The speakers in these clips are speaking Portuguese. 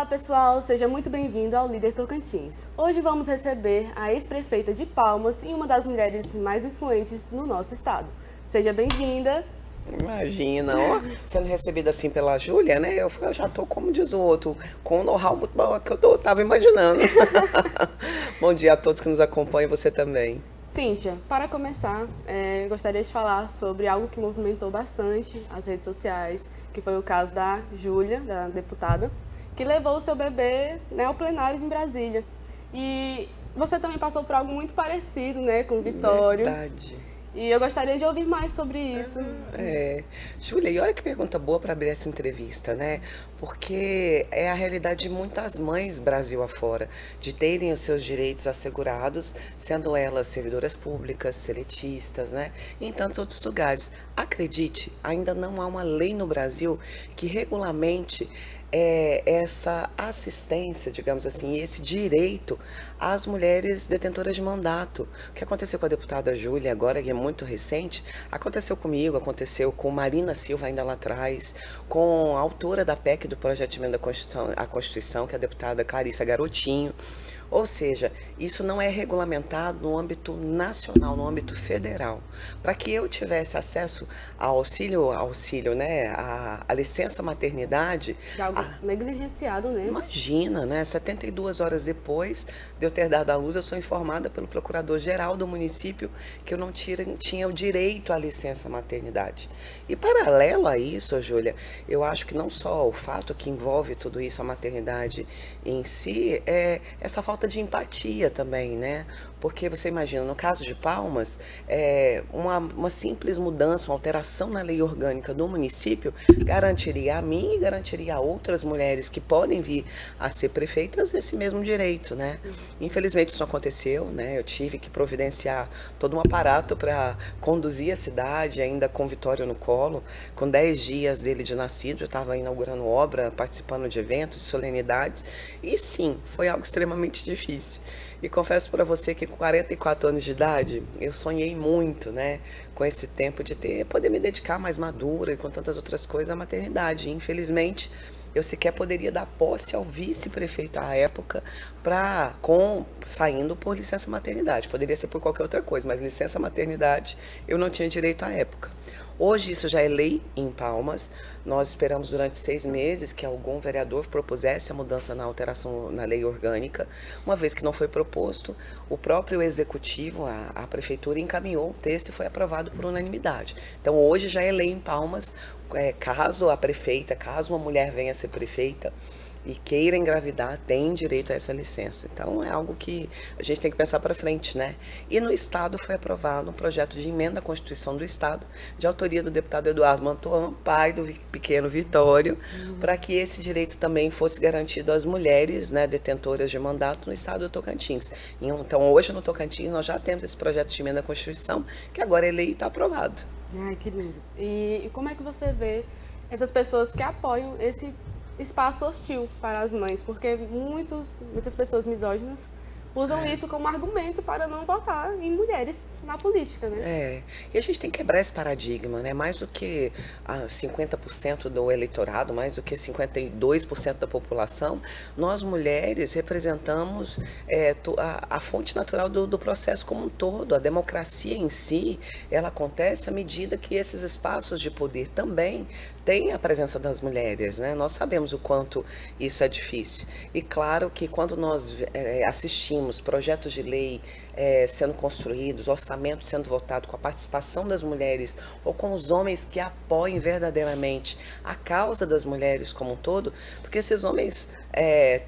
Olá pessoal, seja muito bem-vindo ao Líder Tocantins. Hoje vamos receber a ex-prefeita de Palmas e uma das mulheres mais influentes no nosso estado. Seja bem-vinda. Imagina, ó, sendo recebida assim pela Júlia, né? Eu já tô, como diz o outro, com um know-how muito bom que tava imaginando. Bom dia a todos que nos acompanham e você também. Cíntia, para começar, gostaria de falar sobre algo que movimentou bastante as redes sociais, que foi o caso da Júlia, da deputada, que levou o seu bebê, né, ao plenário em Brasília. E você também passou por algo muito parecido, né, com o Vitório. Verdade. E eu gostaria de ouvir mais sobre isso. Júlia, e olha que pergunta boa para abrir essa entrevista, né? Porque é a realidade de muitas mães Brasil afora, de terem os seus direitos assegurados, sendo elas servidoras públicas, seletistas, né? E em tantos outros lugares. Acredite, ainda não há uma lei no Brasil que regulamente essa assistência, digamos assim, esse direito às mulheres detentoras de mandato. O que aconteceu com a deputada Júlia agora, que é muito recente, aconteceu comigo, aconteceu com Marina Silva ainda lá atrás, com a autora da PEC do projeto de emenda à Constituição, que é a deputada Clarissa Garotinho. Ou seja, isso não é regulamentado no âmbito nacional, no âmbito federal. Para que eu tivesse acesso ao auxílio, né, a licença maternidade, De algo negligenciado, né? imagina, né, 72 horas depois de eu ter dado à luz, eu sou informada pelo procurador-geral do município que eu não tinha o direito à licença maternidade. E paralelo a isso, Júlia, eu acho que não só o fato que envolve tudo isso, a maternidade em si, é essa falta de empatia também, né? Porque você imagina, no caso de Palmas, uma simples mudança, uma alteração na lei orgânica do município garantiria a mim e garantiria a outras mulheres que podem vir a ser prefeitas esse mesmo direito, né? Infelizmente isso não aconteceu, né? Eu tive que providenciar todo um aparato para conduzir a cidade, ainda com Vitório no colo, com 10 dias dele de nascido, eu estava inaugurando obra, participando de eventos, solenidades, e sim, foi algo extremamente difícil. E confesso para você que com 44 anos de idade, eu sonhei muito, né, com esse tempo de poder me dedicar mais madura e com tantas outras coisas à maternidade. E, infelizmente, eu sequer poderia dar posse ao vice-prefeito à época saindo por licença maternidade. Poderia ser por qualquer outra coisa, mas licença maternidade eu não tinha direito à época. Hoje isso já é lei em Palmas. Nós esperamos durante 6 meses que algum vereador propusesse a mudança na alteração na lei orgânica. Uma vez que não foi proposto, o próprio executivo, a prefeitura, encaminhou o texto e foi aprovado por unanimidade. Então hoje já é lei em Palmas, caso uma mulher venha a ser prefeita e queira engravidar, tem direito a essa licença. Então é algo que a gente tem que pensar para frente, né? E no Estado foi aprovado um projeto de emenda à Constituição do Estado, de autoria do deputado Eduardo Mantuan, pai do pequeno Vitório, para que esse direito também fosse garantido às mulheres, né, detentoras de mandato no Estado do Tocantins. Então hoje no Tocantins nós já temos esse projeto de emenda à Constituição, que agora é lei e está aprovado. Ai, que lindo. E como é que você vê essas pessoas que apoiam esse espaço hostil para as mães? Porque muitas pessoas misóginas usam isso como argumento para não votar em mulheres na política, né? E a gente tem que quebrar esse paradigma, né? Mais do que 50% do eleitorado, mais do que 52% da população, nós mulheres representamos a fonte natural do processo como um todo. A democracia em si, ela acontece à medida que esses espaços de poder também têm a presença das mulheres, né? Nós sabemos o quanto isso é difícil. E claro que quando nós assistimos projetos de lei sendo construídos, orçamento sendo votado com a participação das mulheres ou com os homens que apoiem verdadeiramente a causa das mulheres como um todo, porque esses homens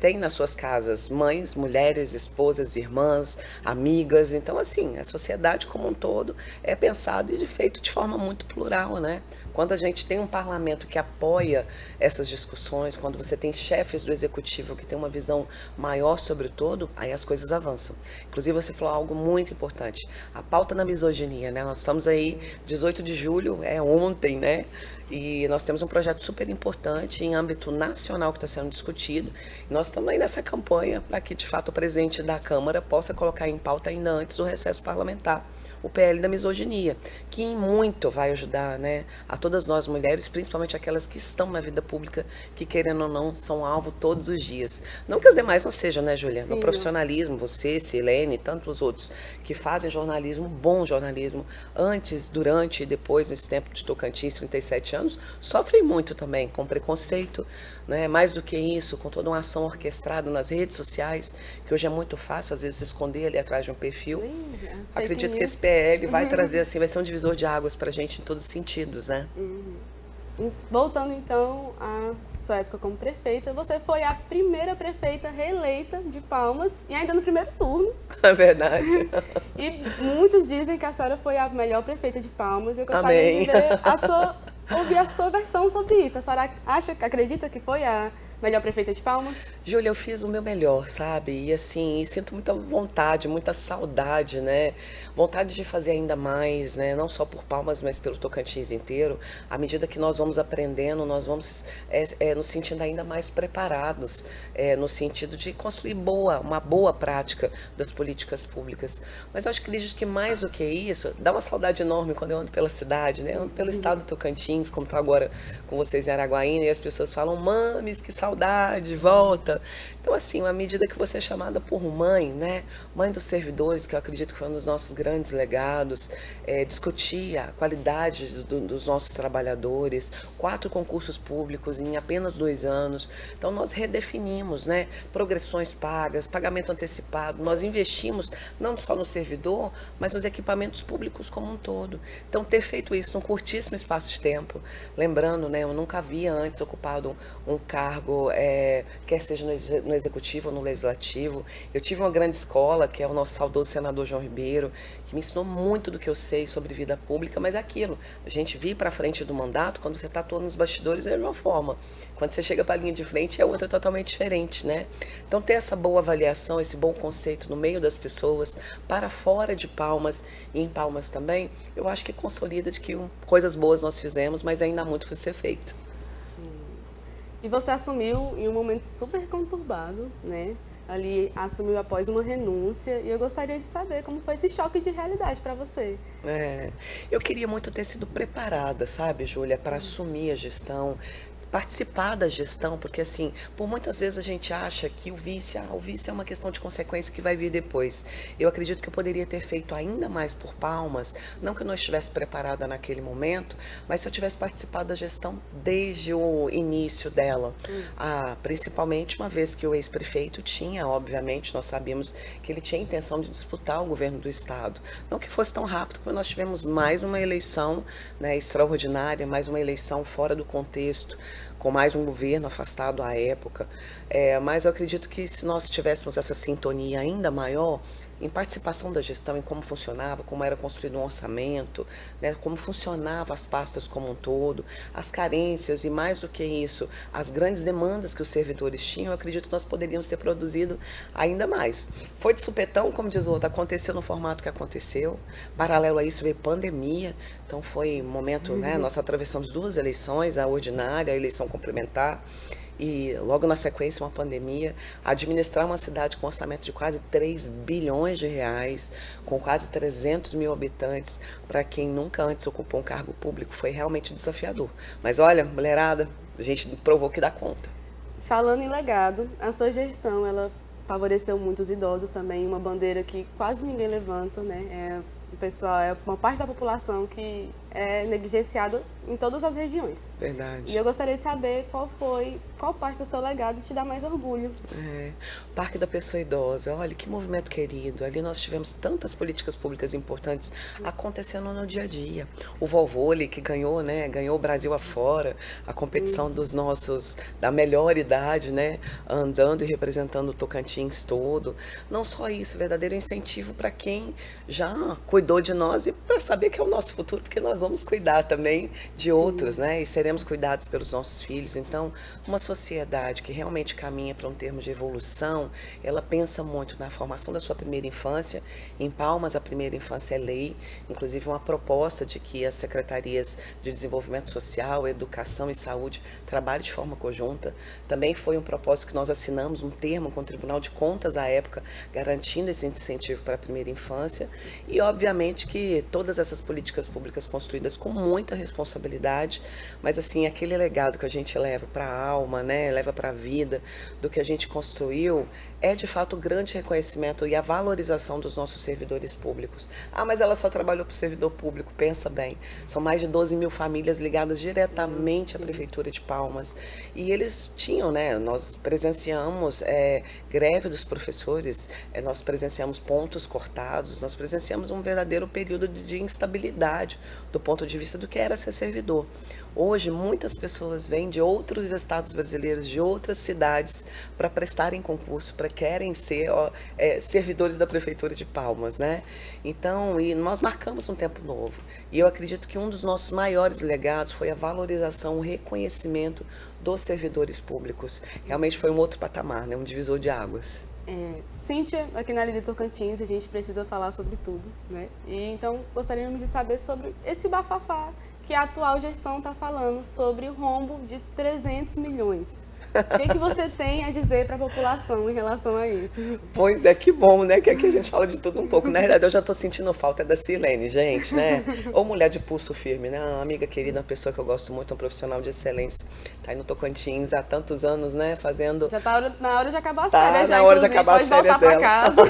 têm nas suas casas mães, mulheres, esposas, irmãs, amigas. Então, assim, a sociedade como um todo é pensada e feito de forma muito plural, né? Quando a gente tem um parlamento que apoia essas discussões, quando você tem chefes do executivo que têm uma visão maior sobre tudo, aí as coisas avançam. Inclusive, você falou algo muito importante, a pauta da misoginia, né? Nós estamos aí, 18 de julho, é ontem, né? E nós temos um projeto super importante em âmbito nacional que está sendo discutido. E nós estamos aí nessa campanha para que, de fato, o presidente da Câmara possa colocar em pauta ainda antes do recesso parlamentar o PL da misoginia, que em muito vai ajudar, né, a todas nós mulheres, principalmente aquelas que estão na vida pública, que querendo ou não, são alvo todos os dias. Não que as demais não sejam, né, Juliana? No Sim, profissionalismo, você, Silene e tantos outros que fazem jornalismo, bom jornalismo, antes, durante e depois, nesse tempo de Tocantins, 37 anos, sofrem muito também com preconceito, né? Mais do que isso, com toda uma ação orquestrada nas redes sociais, que hoje é muito fácil, às vezes, se esconder ali atrás de um perfil. fake Acredito que news. esse PL vai trazer, assim, vai ser um divisor de águas pra gente em todos os sentidos, né? Voltando então à sua época como prefeita, você foi a primeira prefeita reeleita de Palmas e ainda no primeiro turno. É verdade. E muitos dizem que a senhora foi a melhor prefeita de Palmas. Eu gostaria Amém. de ver ouvir a sua versão sobre isso. A senhora acredita que foi a melhor prefeita de Palmas? Júlia, eu fiz o meu melhor, sabe? E assim, sinto muita vontade, muita saudade, né? Vontade de fazer ainda mais, né? Não só por Palmas, mas pelo Tocantins inteiro. À medida que nós vamos aprendendo, nós vamos nos sentindo ainda mais preparados, no sentido de construir uma boa prática das políticas públicas. Mas eu acho que acredito que mais do que isso, dá uma saudade enorme quando eu ando pela cidade, né? Eu ando pelo estado do Tocantins, como estou agora com vocês em Araguaína, e as pessoas falam, mames, que saudade, volta. Então, assim, à medida que você é chamada por mãe, né? Mãe dos servidores, que eu acredito que foi um dos nossos grandes legados, discutir a qualidade dos nossos trabalhadores, 4 concursos públicos em apenas 2 anos. Então, nós redefinimos, né? Progressões pagas, pagamento antecipado. Nós investimos não só no servidor, mas nos equipamentos públicos como um todo. Então, ter feito isso num curtíssimo espaço de tempo, lembrando, né? Eu nunca havia antes ocupado um cargo, quer seja no executivo ou no legislativo. Eu tive uma grande escola, que é o nosso saudoso senador João Ribeiro, que me ensinou muito do que eu sei sobre vida pública, mas é aquilo, a gente vir para frente do mandato, quando você está todo nos bastidores, é de uma forma. Quando você chega para a linha de frente, é outra totalmente diferente, né? Então, ter essa boa avaliação, esse bom conceito no meio das pessoas, para fora de Palmas e em Palmas também, eu acho que consolida de que coisas boas nós fizemos, mas ainda há muito por ser feito. E você assumiu em um momento super conturbado, né? Ali assumiu após uma renúncia e eu gostaria de saber como foi esse choque de realidade para você. Eu queria muito ter sido preparada, sabe, Júlia, para assumir a gestão, participar da gestão, porque assim, por muitas vezes a gente acha que o vice é uma questão de consequência que vai vir depois. Eu acredito que eu poderia ter feito ainda mais por Palmas, não que eu não estivesse preparada naquele momento, mas se eu tivesse participado da gestão desde o início dela. Principalmente uma vez que o ex-prefeito tinha, obviamente, nós sabíamos que ele tinha a intenção de disputar o governo do estado. Não que fosse tão rápido, porque nós tivemos mais uma eleição, né, extraordinária, mais uma eleição fora do contexto, com mais um governo afastado à época, mas eu acredito que se nós tivéssemos essa sintonia ainda maior, em participação da gestão, em como funcionava, como era construído um orçamento, né, como funcionavam as pastas como um todo, as carências e mais do que isso, as grandes demandas que os servidores tinham, eu acredito que nós poderíamos ter produzido ainda mais. Foi de supetão, como diz o outro, aconteceu no formato que aconteceu, paralelo a isso veio pandemia, então foi um momento, né, nós atravessamos 2 eleições, a ordinária, a eleição complementar, e logo na sequência uma pandemia, administrar uma cidade com orçamento de quase 3 bilhões de reais, com quase 300 mil habitantes, para quem nunca antes ocupou um cargo público, foi realmente desafiador. Mas olha, mulherada, a gente provou que dá conta. Falando em legado, a sua gestão, ela favoreceu muito os idosos também, uma bandeira que quase ninguém levanta, né? O pessoal é uma parte da população que é negligenciada em todas as regiões. Verdade. E eu gostaria de saber qual parte do seu legado te dá mais orgulho. Parque da Pessoa Idosa, olha que movimento querido. Ali nós tivemos tantas políticas públicas importantes acontecendo no dia a dia. O Vovôlei que ganhou, né? Ganhou o Brasil afora, a competição dos nossos, da melhor idade, né? Andando e representando o Tocantins todo. Não só isso, verdadeiro incentivo para quem já cuidou de nós e para saber que é o nosso futuro, porque nós vamos cuidar também, de outros, né? E seremos cuidados pelos nossos filhos. Então, uma sociedade que realmente caminha para um termo de evolução, ela pensa muito na formação da sua primeira infância. Em Palmas, a primeira infância é lei, inclusive uma proposta de que as secretarias de desenvolvimento social, educação e saúde trabalhem de forma conjunta. Também foi um propósito que nós assinamos um termo com o Tribunal de Contas à época, garantindo esse incentivo para a primeira infância. E, obviamente, que todas essas políticas públicas construídas com muita responsabilidade, mas, assim, aquele legado que a gente leva para a alma, né, leva para a vida, do que a gente construiu, é de fato o grande reconhecimento e a valorização dos nossos servidores públicos. Ah, mas ela só trabalhou para o servidor público, pensa bem. São mais de 12 mil famílias ligadas diretamente à Prefeitura de Palmas. E eles tinham, né, nós presenciamos greve dos professores, nós presenciamos pontos cortados, nós presenciamos um verdadeiro período de instabilidade do ponto de vista do que era ser servidor. Hoje, muitas pessoas vêm de outros estados brasileiros, de outras cidades, para prestarem concurso, para querem ser servidores da Prefeitura de Palmas, né? Então, e nós marcamos um tempo novo. E eu acredito que um dos nossos maiores legados foi a valorização, o reconhecimento dos servidores públicos. Realmente foi um outro patamar, né? Um divisor de águas. Cíntia, aqui na Líder Tocantins, a gente precisa falar sobre tudo, né? E então, gostaríamos de saber sobre esse bafafá que a atual gestão está falando sobre o rombo de 300 milhões. O que você tem a dizer para a população em relação a isso? Pois é, que bom, né? Que aqui a gente fala de tudo um pouco. Na verdade, eu já estou sentindo falta da Silene, gente, né? Ou mulher de pulso firme, né? Uma amiga querida, uma pessoa que eu gosto muito, um profissional de excelência. Tá aí no Tocantins há tantos anos, né? Fazendo... Já tá na hora de acabar as férias, já, na hora de acabar as férias dela. Casa.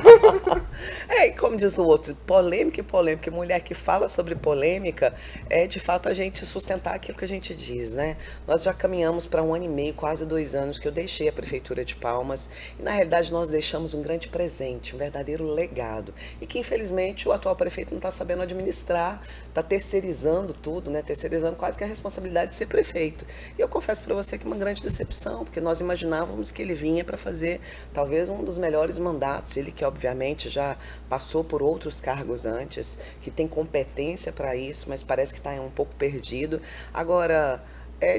E como diz o outro, polêmica e polêmica. Mulher que fala sobre polêmica é, de fato, a gente sustentar aquilo que a gente diz, né? Nós já caminhamos para 1 ano e meio, quase 2 anos que eu deixei a Prefeitura de Palmas e, na realidade, nós deixamos um grande presente, um verdadeiro legado e que, infelizmente, o atual prefeito não está sabendo administrar, está terceirizando tudo, né? Terceirizando quase que a responsabilidade de ser prefeito. E eu confesso para você que é uma grande decepção, porque nós imaginávamos que ele vinha para fazer talvez um dos melhores mandatos, ele que, obviamente, já passou por outros cargos antes, que tem competência para isso, mas parece que está um pouco perdido. Agora...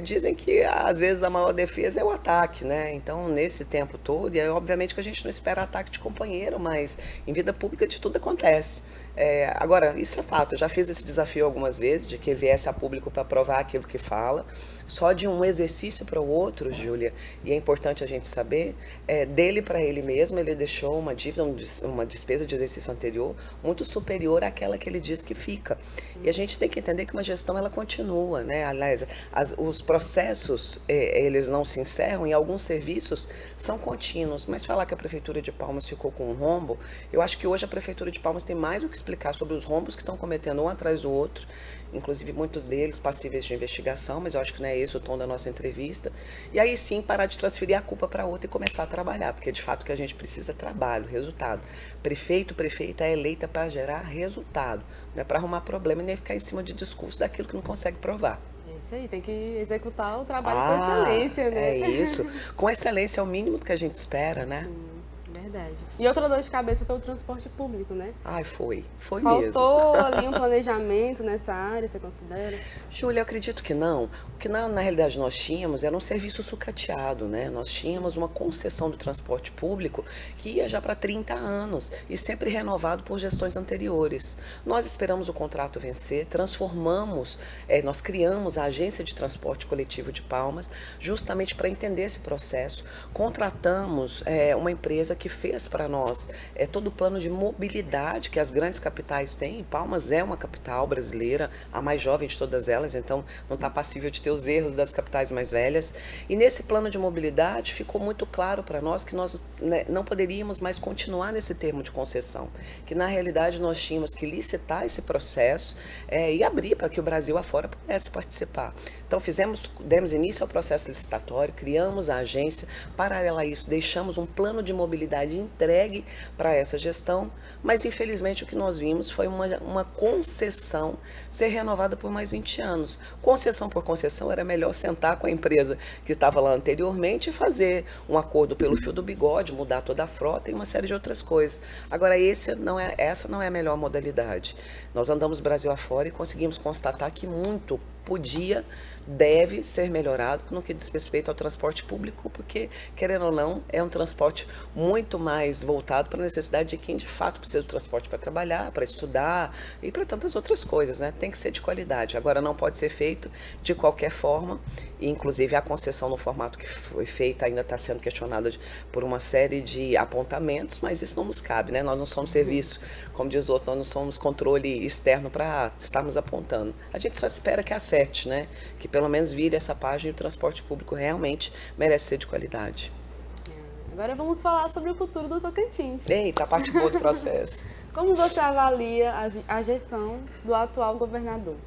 dizem que às vezes a maior defesa é o ataque, né? Então, nesse tempo todo, e obviamente que a gente não espera ataque de companheiro, mas em vida pública de tudo acontece. Agora, isso é fato, eu já fiz esse desafio algumas vezes, de que viesse a público para provar aquilo que fala. Só de um exercício para o outro, Júlia, e é importante a gente saber, dele para ele mesmo, ele deixou uma dívida, uma despesa de exercício anterior muito superior àquela que ele diz que fica. E a gente tem que entender que uma gestão, ela continua, né? Aliás, os processos, eles não se encerram e alguns serviços são contínuos. Mas falar que a Prefeitura de Palmas ficou com um rombo, eu acho que hoje a Prefeitura de Palmas tem mais o que explicar sobre os rombos que estão cometendo um atrás do outro, inclusive muitos deles passíveis de investigação, mas eu acho que não é esse o tom da nossa entrevista. E aí sim parar de transferir a culpa para outra e começar a trabalhar, porque de fato o que a gente precisa é trabalho, resultado. Prefeita é eleita para gerar resultado, não é para arrumar problema e nem ficar em cima de discurso daquilo que não consegue provar. Isso aí, tem que executar o trabalho com excelência, né? É isso. Com excelência é o mínimo do que a gente espera, né? Verdade. E outra dor de cabeça foi o transporte público, né? Ai, foi mesmo. Faltou ali um planejamento nessa área, você considera? Júlia, eu acredito que não. O que na realidade nós tínhamos era um serviço sucateado, né? Nós tínhamos uma concessão do transporte público que ia já para 30 anos e sempre renovado por gestões anteriores. Nós esperamos o contrato vencer, transformamos, nós criamos a Agência de Transporte Coletivo de Palmas justamente para entender esse processo. Contratamos uma empresa que fez para nós todo o plano de mobilidade que as grandes capitais têm. Palmas é uma capital brasileira, a mais jovem de todas elas, então não está passível de ter os erros das capitais mais velhas. E nesse plano de mobilidade ficou muito claro para nós que nós, né, não poderíamos mais continuar nesse termo de concessão, que na realidade nós tínhamos que licitar esse processo e abrir para que o Brasil afora pudesse participar. Então demos início ao processo licitatório, criamos a agência, paralelo a isso deixamos um plano de mobilidade responsabilidade entregue para essa gestão, mas infelizmente o que nós vimos foi uma concessão ser renovada por mais 20 anos. Concessão por concessão, era melhor sentar com a empresa que estava lá anteriormente e fazer um acordo pelo fio do bigode, mudar toda a frota e uma série de outras coisas. Agora, essa não é a melhor modalidade. Nós andamos Brasil afora e conseguimos constatar que muito deve ser melhorado no que diz respeito ao transporte público, porque, querendo ou não, é um transporte muito mais voltado para a necessidade de quem de fato precisa do transporte para trabalhar, para estudar e para tantas outras coisas, né? Tem que ser de qualidade. Agora, não pode ser feito de qualquer forma, e inclusive a concessão no formato que foi feita ainda está sendo questionada por uma série de apontamentos, mas isso não nos cabe, né? Nós não somos serviço, como diz o outro, nós não somos controle externo para estarmos apontando. A gente só espera que acerte, né? Que pelo menos vire essa página e o transporte público realmente merece ser de qualidade. Agora vamos falar sobre o futuro do Tocantins. Eita, a parte boa do processo. Como você avalia a gestão do atual governador?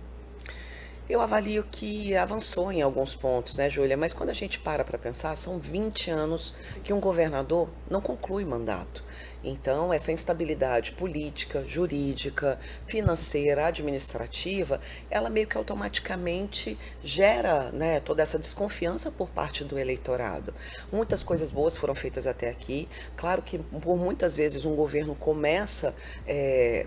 Eu avalio que avançou em alguns pontos, né, Júlia? Mas quando a gente para pensar, são 20 anos que um governador não conclui mandato. Então, essa instabilidade política, jurídica, financeira, administrativa, ela meio que automaticamente gera, né, toda essa desconfiança por parte do eleitorado. Muitas coisas boas foram feitas até aqui. Claro que, por muitas vezes, um governo começa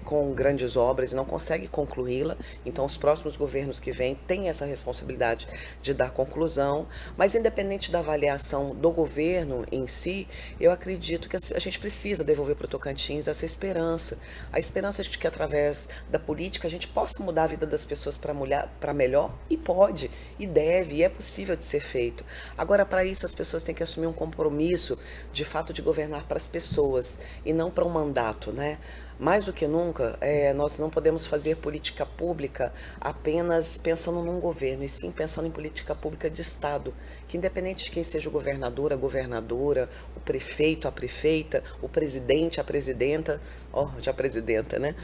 com grandes obras e não consegue concluí-la. Então, os próximos governos que vêm têm essa responsabilidade de dar conclusão. Mas, independente da avaliação do governo em si, eu acredito que a gente precisa devolver para o Tocantins essa esperança, a esperança de que através da política a gente possa mudar a vida das pessoas para melhor, e pode, e deve, e é possível de ser feito. Agora, para isso, as pessoas têm que assumir um compromisso, de fato, de governar para as pessoas e não para um mandato, né? Mais do que nunca, nós não podemos fazer política pública apenas pensando num governo, e sim pensando em política pública de Estado, que independente de quem seja o governador, a governadora, o prefeito, a prefeita, o presidente, a presidenta, já presidenta, né?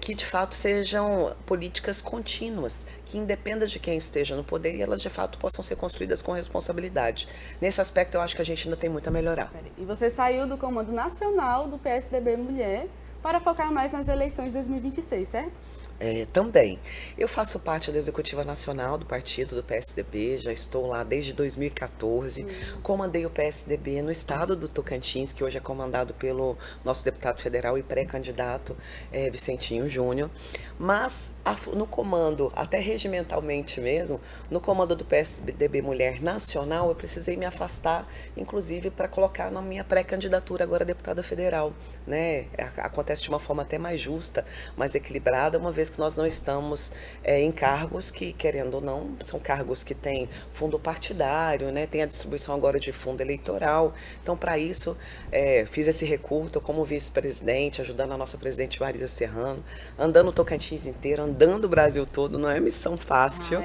Que de fato sejam políticas contínuas, que independa de quem esteja no poder e elas de fato possam ser construídas com responsabilidade. Nesse aspecto eu acho que a gente ainda tem muito a melhorar. E você saiu do Comando Nacional do PSDB Mulher para focar mais nas eleições de 2026, certo? Também. Eu faço parte da Executiva Nacional do partido do PSDB, já estou lá desde 2014, comandei o PSDB no estado do Tocantins, que hoje é comandado pelo nosso deputado federal e pré-candidato Vicentinho Júnior, mas no comando, até regimentalmente mesmo, no comando do PSDB Mulher Nacional, eu precisei me afastar, inclusive para colocar na minha pré-candidatura agora a deputada federal, né? Acontece de uma forma até mais justa, mais equilibrada, uma vez que nós não estamos em cargos que, querendo ou não, são cargos que têm fundo partidário, né? Tem a distribuição agora de fundo eleitoral. Então, para isso, fiz esse recurso como vice-presidente, ajudando a nossa presidente Marisa Serrano, andando o Tocantins inteiro, andando o Brasil todo. Não é missão fácil,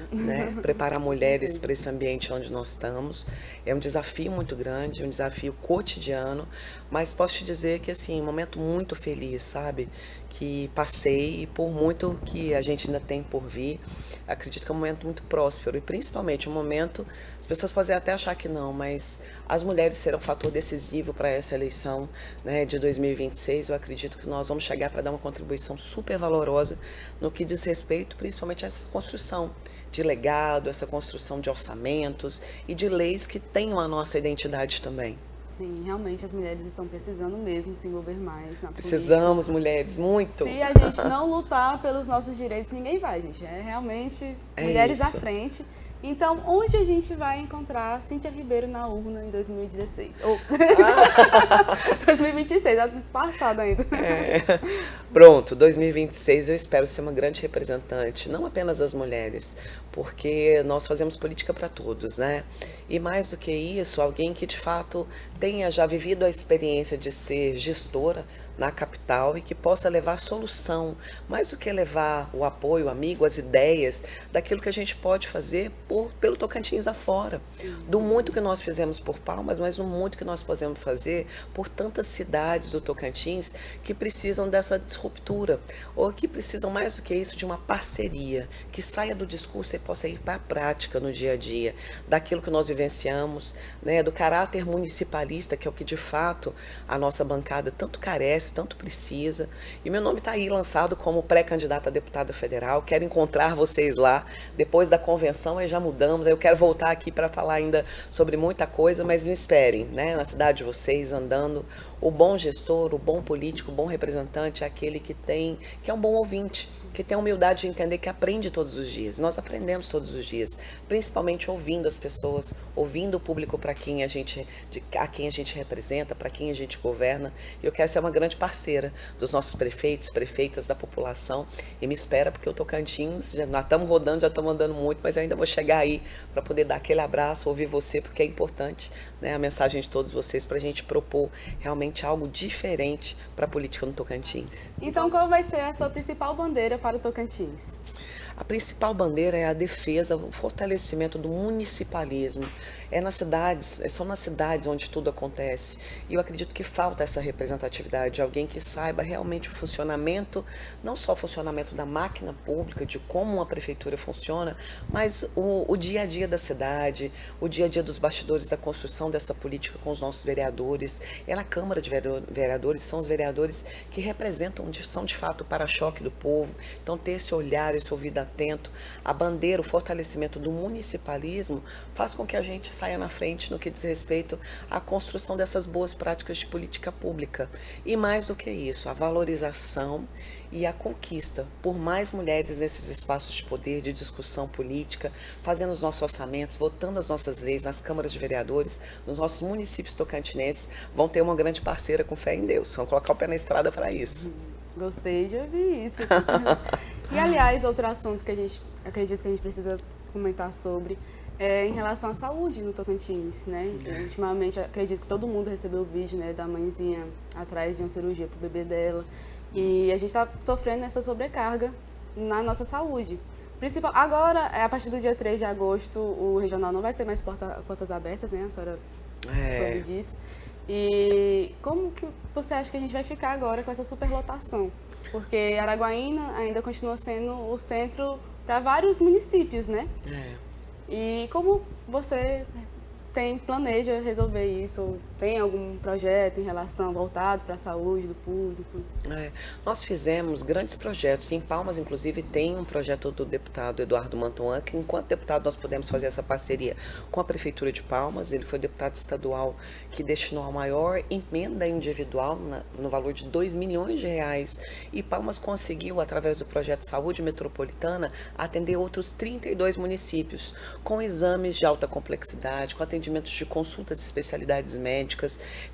né? Preparar mulheres para esse ambiente onde nós estamos. É um desafio muito grande, um desafio cotidiano, mas posso te dizer que, assim, um momento muito feliz, sabe? Que passei, e por muito que a gente ainda tem por vir, acredito que é um momento muito próspero, e principalmente um momento, as pessoas podem até achar que não, mas as mulheres serão um fator decisivo para essa eleição, né, de 2026. Eu acredito que nós vamos chegar para dar uma contribuição super valorosa no que diz respeito principalmente a essa construção de legado, essa construção de orçamentos e de leis que tenham a nossa identidade também. Sim, realmente as mulheres estão precisando mesmo se envolver mais na política. Precisamos, mulheres, muito. Se a gente não lutar pelos nossos direitos, ninguém vai, gente. É realmente mulheres à frente. Então, onde a gente vai encontrar Cíntia Ribeiro na urna em 2016? Ou 2026, ano passado ainda. Pronto, 2026 eu espero ser uma grande representante, não apenas das mulheres, porque nós fazemos política para todos, né? E mais do que isso, alguém que de fato tenha já vivido a experiência de ser gestora, na capital e que possa levar solução, mais do que levar o apoio, o amigo, as ideias daquilo que a gente pode fazer pelo Tocantins afora. Do muito que nós fizemos por Palmas, mas do muito que nós podemos fazer por tantas cidades do Tocantins que precisam dessa disruptura, ou que precisam mais do que isso de uma parceria, que saia do discurso e possa ir para a prática no dia a dia, daquilo que nós vivenciamos, né, do caráter municipalista, que é o que de fato a nossa bancada tanto carece, tanto precisa. E meu nome está aí lançado como pré-candidata a deputada federal. Quero encontrar vocês lá depois da convenção, aí já mudamos. Aí eu quero voltar aqui para falar ainda sobre muita coisa, mas me esperem, né, na cidade de vocês, andando. O bom gestor, o bom político, o bom representante é aquele que é um bom ouvinte, que tem a humildade de entender que aprende todos os dias. Nós aprendemos todos os dias, principalmente ouvindo as pessoas, ouvindo o público a quem a gente representa, para quem a gente governa. E eu quero ser uma grande parceira dos nossos prefeitos, prefeitas, da população. E me espera, porque o Tocantins, nós estamos rodando, já estamos andando muito, mas eu ainda vou chegar aí para poder dar aquele abraço, ouvir você, porque é importante, né, a mensagem de todos vocês para a gente propor realmente algo diferente para a política no Tocantins. Então, qual vai ser a sua principal bandeira para o Tocantins? A principal bandeira é a defesa, o fortalecimento do municipalismo. São nas cidades onde tudo acontece. E eu acredito que falta essa representatividade, alguém que saiba realmente o funcionamento, não só o funcionamento da máquina pública, de como uma prefeitura funciona, mas o dia a dia da cidade, o dia a dia dos bastidores da construção dessa política com os nossos vereadores. É na Câmara de Vereadores, são os vereadores que representam, são de fato o para-choque do povo. Então, ter esse olhar, esse ouvido atento, a bandeira, o fortalecimento do municipalismo faz com que a gente saia na frente no que diz respeito à construção dessas boas práticas de política pública. E mais do que isso, a valorização e a conquista por mais mulheres nesses espaços de poder, de discussão política, fazendo os nossos orçamentos, votando as nossas leis nas câmaras de vereadores, nos nossos municípios tocantinenses, vão ter uma grande parceira com fé em Deus. Vão colocar o pé na estrada para isso. Gostei de ouvir isso. E, aliás, outro assunto que acredito que a gente precisa comentar sobre é em relação à saúde no Tocantins, né? Ultimamente, acredito que todo mundo recebeu o vídeo, né, da mãezinha atrás de uma cirurgia para o bebê dela. E a gente está sofrendo essa sobrecarga na nossa saúde. Agora, a partir do dia 3 de agosto, o regional não vai ser mais portas abertas, né? A senhora soube disso. E como que você acha que a gente vai ficar agora com essa superlotação? Porque Araguaína ainda continua sendo o centro para vários municípios, né? E como você planeja resolver isso? Tem algum projeto em relação voltado para a saúde do público? Nós fizemos grandes projetos. Em Palmas, inclusive, tem um projeto do deputado Eduardo Mantuan, que enquanto deputado nós podemos fazer essa parceria com a Prefeitura de Palmas. Ele foi deputado estadual que destinou a maior emenda individual no valor de R$2 milhões. E Palmas conseguiu, através do projeto Saúde Metropolitana, atender outros 32 municípios, com exames de alta complexidade, com atendimentos de consulta de especialidades médicas.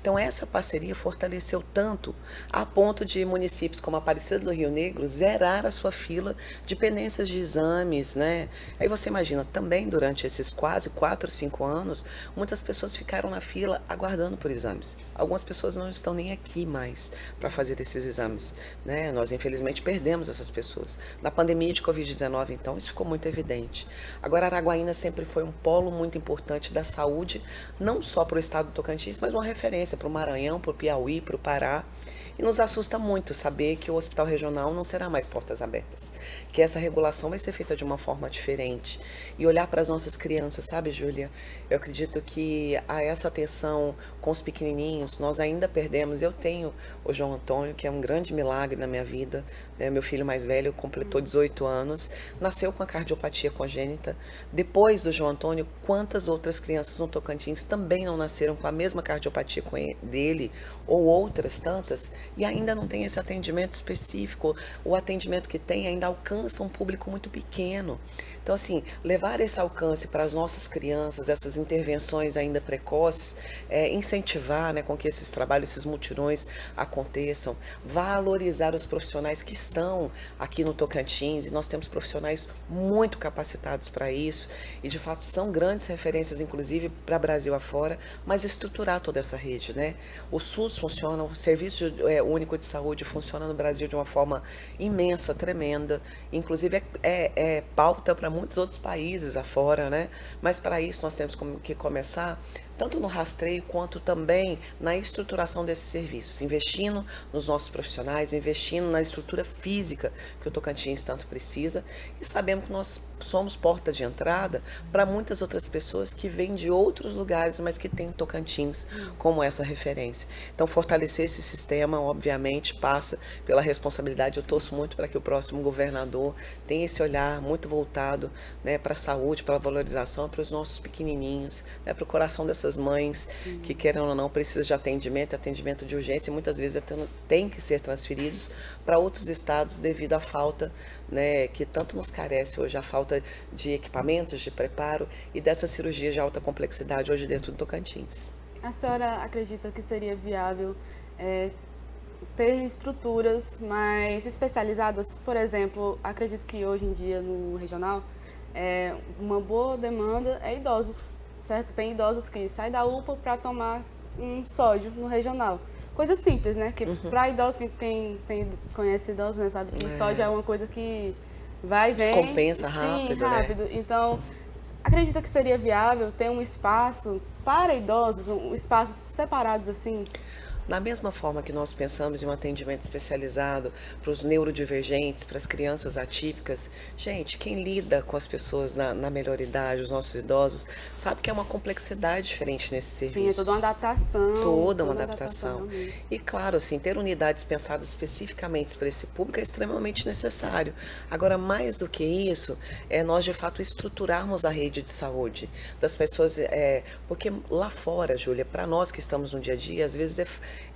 Então, essa parceria fortaleceu tanto a ponto de municípios como Aparecida do Rio Negro zerar a sua fila de pendências de exames, né? Aí você imagina, também durante esses quase 4, 5 anos, muitas pessoas ficaram na fila aguardando por exames. Algumas pessoas não estão nem aqui mais para fazer esses exames, né? Nós, infelizmente, perdemos essas pessoas. Na pandemia de Covid-19, então, isso ficou muito evidente. Agora, Araguaína sempre foi um polo muito importante da saúde, não só para o estado do Tocantins, mas uma referência para o Maranhão, para o Piauí, para o Pará. E nos assusta muito saber que o hospital regional não será mais portas abertas, que essa regulação vai ser feita de uma forma diferente. E olhar para as nossas crianças, sabe, Júlia? Eu acredito que a essa atenção com os pequenininhos, nós ainda perdemos. Eu tenho o João Antônio, que é um grande milagre na minha vida, né? Meu filho mais velho completou 18 anos, nasceu com a cardiopatia congênita. Depois do João Antônio, quantas outras crianças no Tocantins também não nasceram com a mesma cardiopatia dele, ou outras tantas, e ainda não tem esse atendimento específico. O atendimento que tem ainda alcança um público muito pequeno. Então, assim, levar esse alcance para as nossas crianças, essas intervenções ainda precoces, incentivar, né, com que esses trabalhos, esses mutirões aconteçam, valorizar os profissionais que estão aqui no Tocantins, e nós temos profissionais muito capacitados para isso, e de fato são grandes referências, inclusive para Brasil afora, mas estruturar toda essa rede, né? O SUS funciona, o Serviço Único de Saúde funciona no Brasil de uma forma imensa, tremenda, inclusive é pauta para muitos outros países afora, né? Mas para isso nós temos que começar tanto no rastreio quanto também na estruturação desses serviços, investindo nos nossos profissionais, investindo na estrutura física que o Tocantins tanto precisa, e sabemos que nós somos porta de entrada para muitas outras pessoas que vêm de outros lugares, mas que têm Tocantins como essa referência. Então, fortalecer esse sistema, obviamente, passa pela responsabilidade. Eu torço muito para que o próximo governador tenha esse olhar muito voltado, né, para a saúde, para a valorização, para os nossos pequenininhos, né, para o coração dessas mães que, querem ou não, precisam de atendimento de urgência, e muitas vezes tem que ser transferidos para outros estados devido à falta, né, que tanto nos carece hoje, a falta de equipamentos, de preparo e dessa cirurgia de alta complexidade hoje dentro do Tocantins. A senhora acredita que seria viável ter estruturas mais especializadas? Por exemplo, acredito que hoje em dia no regional uma boa demanda é idosos, certo? Tem idosos que saem da UPA para tomar um sódio no regional. Coisa simples, né? Que para idosos, quem conhece idosos, né, sabe que sódio é uma coisa que vai e vem. Descompensa rápido, sim, rápido. Né? Então, acredita que seria viável ter um espaço para idosos, espaços separados assim? Da mesma forma que nós pensamos em um atendimento especializado para os neurodivergentes, para as crianças atípicas, gente, quem lida com as pessoas na melhor idade, os nossos idosos, sabe que é uma complexidade diferente nesse serviço. Sim, é toda uma adaptação. Toda uma adaptação. E claro, assim, ter unidades pensadas especificamente para esse público é extremamente necessário. Agora, mais do que isso, é nós de fato estruturarmos a rede de saúde das pessoas, porque lá fora, Júlia, para nós que estamos no dia a dia, às vezes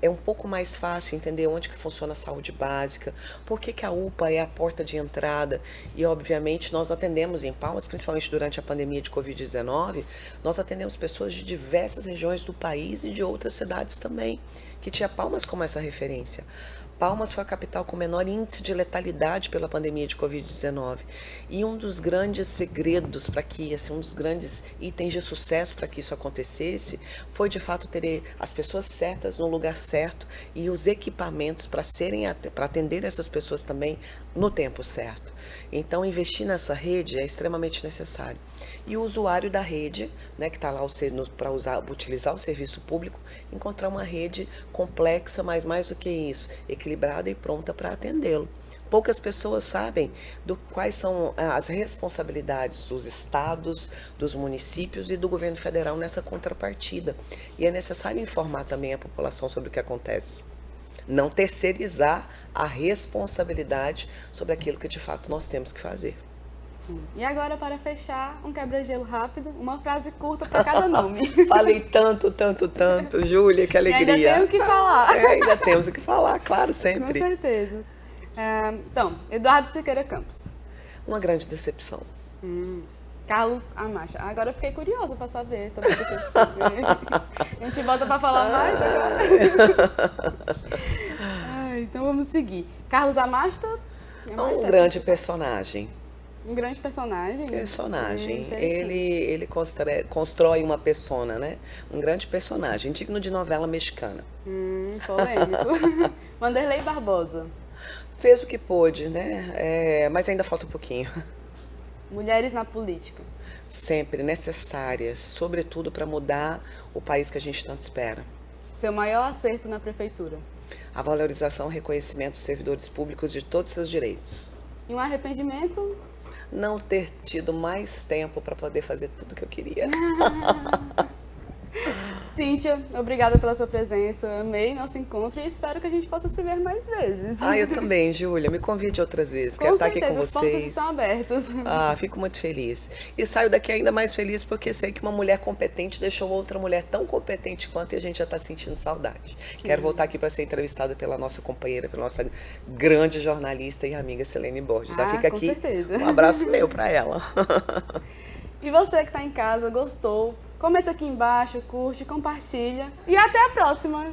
é um pouco mais fácil entender onde que funciona a saúde básica, por que a UPA é a porta de entrada, e obviamente nós atendemos em Palmas, principalmente durante a pandemia de Covid-19, nós atendemos pessoas de diversas regiões do país e de outras cidades também, que tinha Palmas como essa referência. Palmas foi a capital com menor índice de letalidade pela pandemia de Covid-19. E um dos grandes segredos para que, assim, um dos grandes itens de sucesso para que isso acontecesse, foi de fato ter as pessoas certas no lugar certo e os equipamentos para atender essas pessoas também no tempo certo. Então, investir nessa rede é extremamente necessário. E o usuário da rede, né, que está lá para utilizar o serviço público, encontrar uma rede complexa, mas mais do que isso, equilibrada e pronta para atendê-lo. Poucas pessoas sabem quais são as responsabilidades dos estados, dos municípios e do governo federal nessa contrapartida. E é necessário informar também a população sobre o que acontece. Não terceirizar a responsabilidade sobre aquilo que de fato nós temos que fazer. Sim. E agora, para fechar, um quebra-gelo rápido, uma frase curta para cada nome. Falei tanto, Júlia, que alegria. E ainda tenho o que falar. Ainda temos o que falar, claro, sempre. Com certeza. Então, Eduardo Siqueira Campos. Uma grande decepção. Carlos Amacha. Agora eu fiquei curiosa para saber sobre a decepção. A gente volta para falar mais agora. Então vamos seguir. Carlos Amacha. Um grande personagem. Um grande personagem. Ele constrói uma persona, né? Um grande personagem, digno de novela mexicana. Polêmico. Wanderley Barbosa. Fez o que pôde, né? Mas ainda falta um pouquinho. Mulheres na política. Sempre necessárias, sobretudo para mudar o país que a gente tanto espera. Seu maior acerto na prefeitura. A valorização e reconhecimento dos servidores públicos de todos os seus direitos. E um arrependimento? Não ter tido mais tempo para poder fazer tudo que eu queria. Cíntia, obrigada pela sua presença. Amei nosso encontro e espero que a gente possa se ver mais vezes. Eu também, Júlia. Me convide outras vezes. Com Quero estar certeza, aqui com as portas vocês. estão abertas. Fico muito feliz. E saio daqui ainda mais feliz porque sei que uma mulher competente deixou outra mulher tão competente quanto e a gente já está sentindo saudade. Sim. Quero voltar aqui para ser entrevistada pela nossa companheira, pela nossa grande jornalista e amiga Silene Borges. Já fica com aqui certeza. um abraço meu para ela. E você que está em casa, gostou? Comenta aqui embaixo, curte, compartilha. E até a próxima!